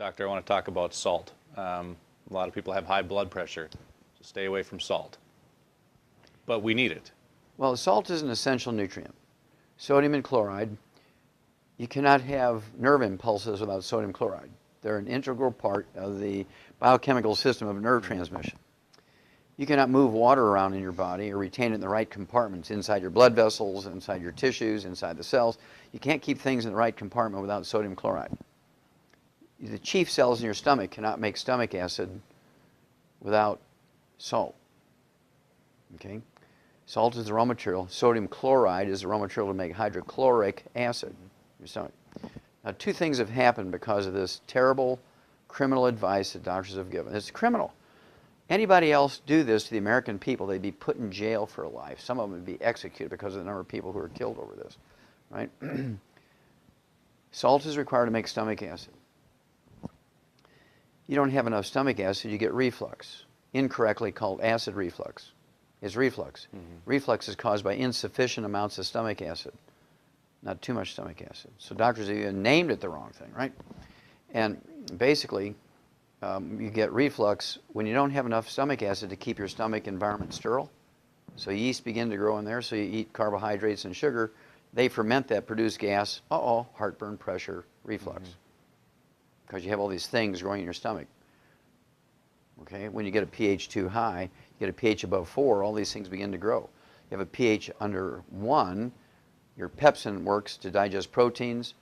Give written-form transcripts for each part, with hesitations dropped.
Doctor, I want to talk about salt. A lot of people have high blood pressure, so stay away from salt. But we need it. Well, salt is an essential nutrient. Sodium and chloride. You cannot have nerve impulses without sodium chloride. They're an integral part of the biochemical system of nerve transmission. You cannot move water around in your body or retain it in the right compartments, inside your blood vessels, inside your tissues, inside the cells. You can't keep things in the right compartment without sodium chloride. The chief cells in your stomach cannot make stomach acid without salt. Okay? Salt is the raw material. Sodium chloride is the raw material to make hydrochloric acid in your stomach. Now, two things have happened because of this terrible criminal advice that doctors have given. It's criminal. Anybody else do this to the American people, they'd be put in jail for life. Some of them would be executed because of the number of people who are killed over this, right? Salt is required to make stomach acid. You don't have enough stomach acid, you get reflux, incorrectly called acid reflux. It's reflux. Reflux is caused by insufficient amounts of stomach acid, not too much stomach acid. So doctors have even named it the wrong thing, right? And basically, you get reflux when you don't have enough stomach acid to keep your stomach environment sterile. So yeast begin to grow in there, so you eat carbohydrates and sugar. They ferment that, produce gas. Heartburn, pressure, reflux. Because you have all these things growing in your stomach. Okay, when you get a pH too high, you get a pH above 4, all these things begin to grow. You have a pH under 1, your pepsin works to digest proteins,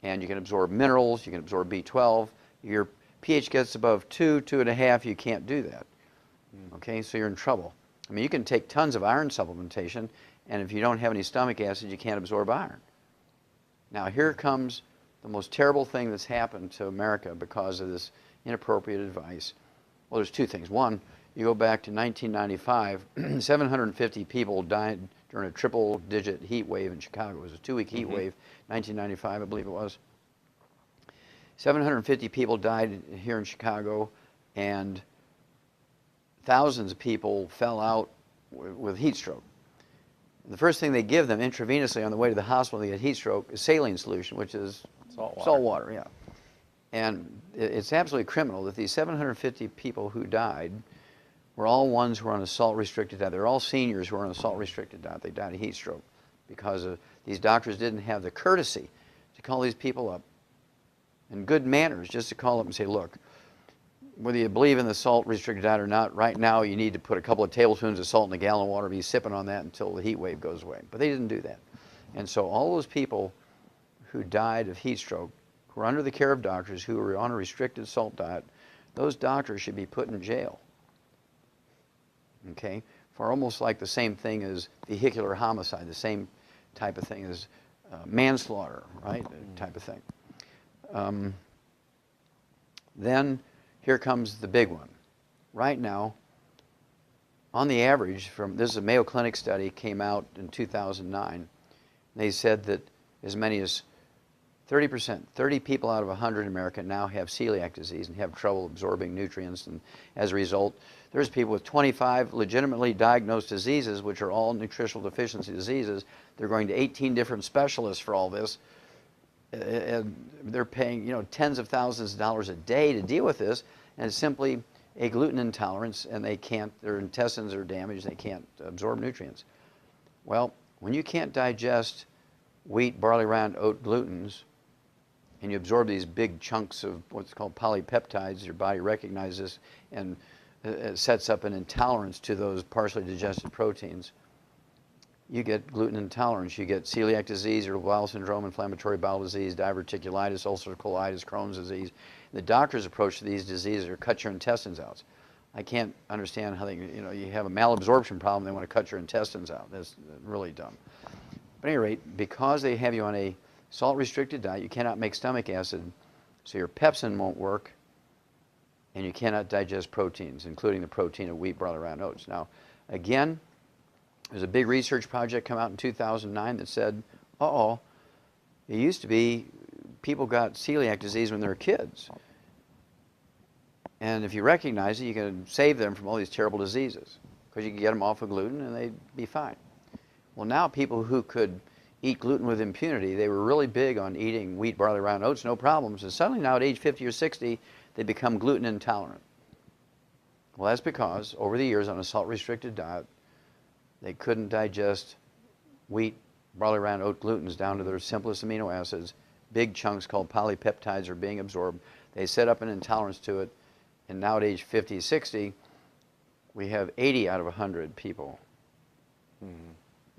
and you can absorb minerals, you can absorb B12. Your pH gets above 2, 2.5, you can't do that. Okay, so you're in trouble. I mean, you can take tons of iron supplementation, and if you don't have any stomach acid, you can't absorb iron. Now, here comes the most terrible thing that's happened to America because of this inappropriate advice. Well, there's two things. One, you go back to 1995, 750 people died during a triple-digit heat wave in Chicago. It was a 2-week heat wave, 1995, I believe it was. 750 people died here in Chicago, and thousands of people fell out with heat stroke. The first thing they give them intravenously on the way to the hospital to get heat stroke is saline solution, which is salt water, yeah. And it's absolutely criminal that these 750 people who died were all ones who were on a salt-restricted diet. They're all seniors who were on a salt-restricted diet. They died of heat stroke because these doctors didn't have the courtesy to call these people up in good manners, just to call up and say, look, whether you believe in the salt-restricted diet or not, right now you need to put a couple of tablespoons of salt in a gallon of water, be sipping on that until the heat wave goes away. But they didn't do that. And so all those people who died of heat stroke who were under the care of doctors who were on a restricted salt diet, those doctors should be put in jail, okay, for almost like the same thing as vehicular homicide, the same type of thing as manslaughter, right, type of thing. Then here comes the big one. Right now, on the average, this is a Mayo Clinic study, came out in 2009. They said that as many as 30%, 30 people out of 100 in America now have celiac disease and have trouble absorbing nutrients, and as a result, there's people with 25 legitimately diagnosed diseases, which are all nutritional deficiency diseases. They're going to 18 different specialists for all this, and they're paying, tens of thousands of dollars a day to deal with this, and it's simply a gluten intolerance, and their intestines are damaged, they can't absorb nutrients. Well, when you can't digest wheat, barley, rye, oat glutens, and you absorb these big chunks of what's called polypeptides, your body recognizes and it sets up an intolerance to those partially digested proteins. You get gluten intolerance, you get celiac disease, irritable bowel syndrome, inflammatory bowel disease, diverticulitis, ulcerative colitis, Crohn's disease. The doctor's approach to these diseases are cut your intestines out. I can't understand how you have a malabsorption problem, they want to cut your intestines out. That's really dumb. But at any rate, because they have you on a salt-restricted diet, you cannot make stomach acid, so your pepsin won't work, and you cannot digest proteins, including the protein of wheat, barley, rye, and oats. Now, again, there's a big research project come out in 2009 that said, it used to be people got celiac disease when they were kids. And if you recognize it, you can save them from all these terrible diseases because you can get them off of gluten and they'd be fine. Well, now people who could eat gluten with impunity. They were really big on eating wheat, barley, rye, and oats, no problems. And suddenly now at age 50 or 60, they become gluten intolerant. Well, that's because over the years on a salt-restricted diet, they couldn't digest wheat, barley, rye, and oat glutens down to their simplest amino acids. Big chunks called polypeptides are being absorbed. They set up an intolerance to it. And now at age 50, 60, we have 80 out of 100 people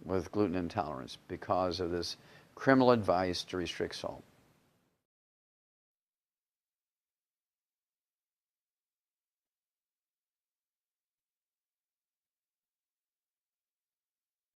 with gluten intolerance because of this criminal advice to restrict salt.